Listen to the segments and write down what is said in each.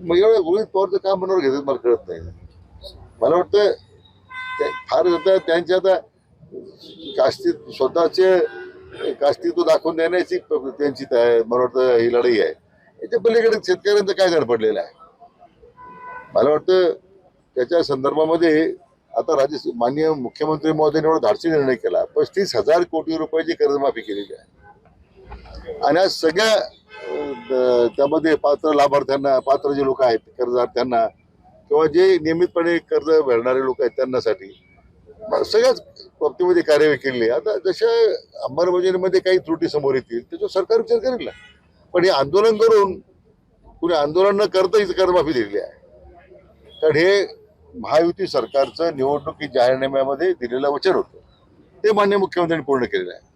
मग एवढं रोहित पवारचं काम मनावर घेतात मला कळत नाही. मला वाटतं फार आता त्यांच्या आता कास्ती स्वतःचे कास्तित्व दाखवून देण्याची त्यांची मला वाटतं ही लढाई आहे. याच्या पलीकडे शेतकऱ्यांचं काय धडपडलेलं आहे. मला वाटतं त्याच्या संदर्भामध्ये आता माननीय मुख्यमंत्री महोदयांनी एवढा धाडसी निर्णय केला. 35,000 कोटी रुपयाची कर्जमाफी केलेली आहे आणि आज सगळ्या त्यामध्ये पात्र लाभार्थ्यांना, पात्र जे लोक आहेत कर्जदात्यांना किंवा जे नियमितपणे कर्ज भरणारे लोक आहेत त्यांनासाठी सगळ्याच बाबतीमध्ये कार्यवाही केली. आता जशा अंमलबजावणीमध्ये काही त्रुटी समोर येतील त्याच्यावर सरकार विचार करेल ना. पण हे आंदोलन करून कुणी आंदोलन न करता ही कर्जमाफी दिलेली आहे. कारण हे महायुती सरकारचं निवडणुकी जाहीरनाम्यामध्ये दिलेलं वचन होतं, ते माननीय मुख्यमंत्र्यांनी पूर्ण केलेलं आहे.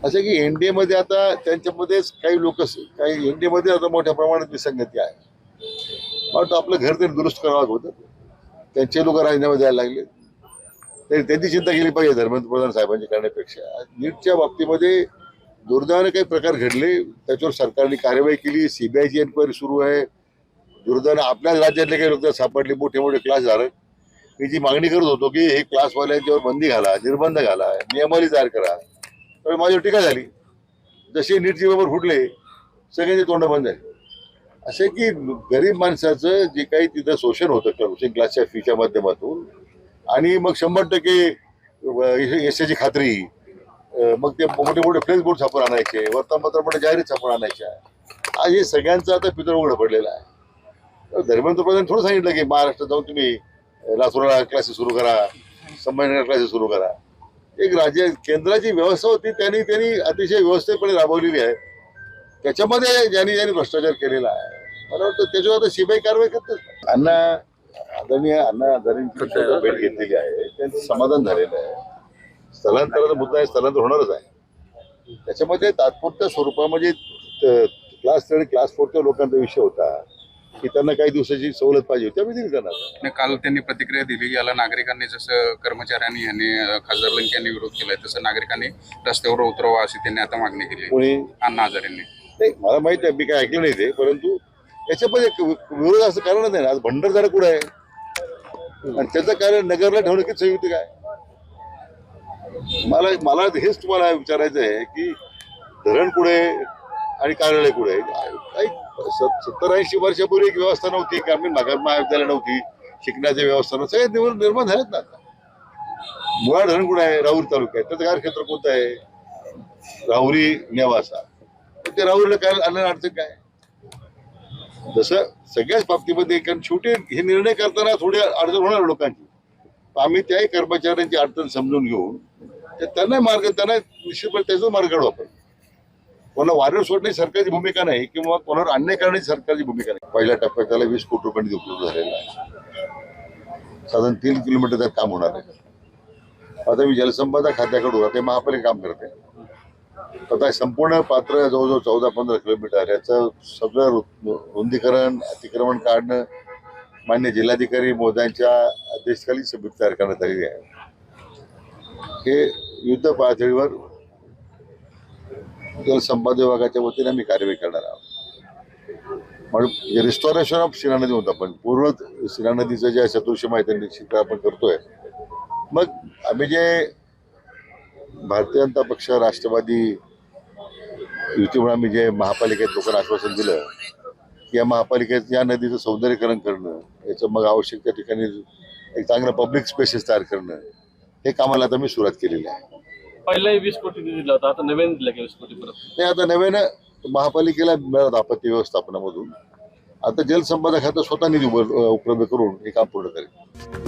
असं की एनडीए मध्ये आता त्यांच्यामध्येच काही लोक, काही एनडीए मध्ये आता मोठ्या प्रमाणात विसंगती आहे. वाटतं आपलं घर तरी दुरुस्त करावं होतं, त्यांचे लोक राजीनामे द्यायला लागले. तरी त्यांची चिंता केली पाहिजे धर्मेंद्र प्रधान साहेबांची करण्यापेक्षा. नीटच्या बाबतीमध्ये दुर्दैवाने काही प्रकार घडले, त्याच्यावर सरकारने कार्यवाही केली. सीबीआयची एन्क्वायरी सुरू आहे. दुर्दैवाने आपल्याच राज्यातले काही लोक सापडले, मोठे मोठे क्लासधारक. मी जी मागणी करत होतो की हे क्लासवाल्यांच्यावर बंदी घाला, निर्बंध घाला, नियमावली तयार करा, तर माझ्यावर टीका झाली. जसे नीटचे पेपर फुटले सगळ्यांचे तोंड बंद झाले. असे की गरीब माणसाचं जे काही तिथं शोषण होतं कोचिंग क्लासच्या फीच्या माध्यमातून, आणि मग 100% यशाची खात्री, मग ते मोठे मोठे फ्लेक्स बोर्ड छापून आणायचे, वर्तमानपत्रामध्ये जाहिरात छापून आणायच्या. आज हे सगळ्यांचं आता पितळ उघडं पडलेलं आहे. धर्मेंद्र प्रधान थोडं सांगितलं की महाराष्ट्रात जाऊन तुम्ही लातूरला क्लासेस सुरू करा, संभाजीनगर क्लासेस सुरू करा. एक राज्य केंद्राची व्यवस्था होती त्यांनी अतिशय व्यवस्थितपणे राबवलेली आहे. त्याच्यामध्ये ज्यांनी भ्रष्टाचार केलेला आहे, मला वाटतं त्याच्यावर आता सीबीआय कारवाई करतात. आदरणीय अण्णा हजारेंची भेट घेतलेली आहे, त्यांचं समाधान झालेलं आहे. स्थलांतराचा मुद्दा आहे, स्थलांतर होणारच आहे. त्याच्यामध्ये तात्पुरत्या स्वरूपामध्ये क्लास 3 क्लास 4च्या लोकांचा विषय होता की त्यांना काही दिवसाची सवलत पाहिजे होती, आम्ही दिली त्यांना. काल त्यांनी प्रतिक्रिया दिली, याला नागरिकांनी जसं कर्मचाऱ्यांनी यांनी खासदार लंके यांनी विरोध केलाय तसं नागरिकांनी रस्त्यावर उतरवा अशी त्यांनी आता मागणी केली. कोणी? अण्णा हजारेंनी. नाही, मला माहित आहे, मी काय ऐकलं नाही ते, परंतु याच्यामध्ये विरोध असं कारणच नाही. आज भंडारदरा कुठे आहे आणि त्याचं कारण नगरला ठेवणं किती संयुक्त काय. मला हेच तुम्हाला विचारायचं आहे की धरण कुठे आणि कार्यालय कुठे. काही 70-80 वर्षापूर्वी एक व्यवस्था नव्हती, ग्रामीण भागात महाविद्यालय नव्हती, शिकण्याच्या व्यवस्था सगळे निर्माण झालेत ना. आता मुळा धरण कुठे आहे? राहुरी तालुक्यात. त्याचं कार्यक्षेत्र कोणतं आहे? राहुरी नेवासा. ते राहुरीला काय आलं अडचण काय. जसं सगळ्याच बाबतीमध्ये, कारण शेवटी हे निर्णय करताना थोडी अडचण होणार लोकांची. आम्ही त्याही कर्मचाऱ्यांची अडचण समजून घेऊन त्यांना निश्चितपणे त्याचा मार्ग काढू आपण. कोणा वारं सोडण्याची सरकारची भूमिका नाही किंवा कोणावर अन्याय करण्याची सरकारची भूमिका नाही. पहिल्या टप्प्यात त्याला 20 कोटी रुपये निधी उपलब्ध झालेला आहे. साधारण 3 किलोमीटर काम होणार आहे. आता मी जलसंपदा खात्याकडून आता महापालिका काम करते. आता संपूर्ण पात्र जवळजवळ 14-15 किलोमीटर याचं सगळं रुंदीकरण, अतिक्रमण काढणं मान्य जिल्हाधिकारी महोदयांच्या अध्यक्षतेखाली समिती तयार करण्यात आलेली आहे. हे युद्ध पातळीवर जलसंपदा विभागाच्या वतीने आम्ही कार्यवाही करणार आहोत. म्हणून रिस्टॉरेशन ऑफ शिना नदी होतं, आपण पूर्ण शिना नदीचं जे सदृश्य माहिती निश्चित आपण करतोय. मग आम्ही जे भारतीय जनता पक्ष, राष्ट्रवादी युतीमुळे आम्ही जे महापालिकेत लोकांना आश्वासन दिलं की या महापालिकेत या नदीचं सौंदर्यीकरण करणं, याचं मग आवश्यक त्या ठिकाणी एक चांगलं पब्लिक स्पेसेस तयार करणं, हे कामाला आता मी सुरुवात केलेली आहे. पहिलाही 20 कोटी निधी दिला होता, आता नवीन दिला 20 कोटी परत. नाही, आता नव्यानं महापालिकेला मिळत आपत्ती व्यवस्थापनामधून आता जलसंपदा खातं स्वतः निधी उपलब्ध करून हे काम पूर्ण करेल.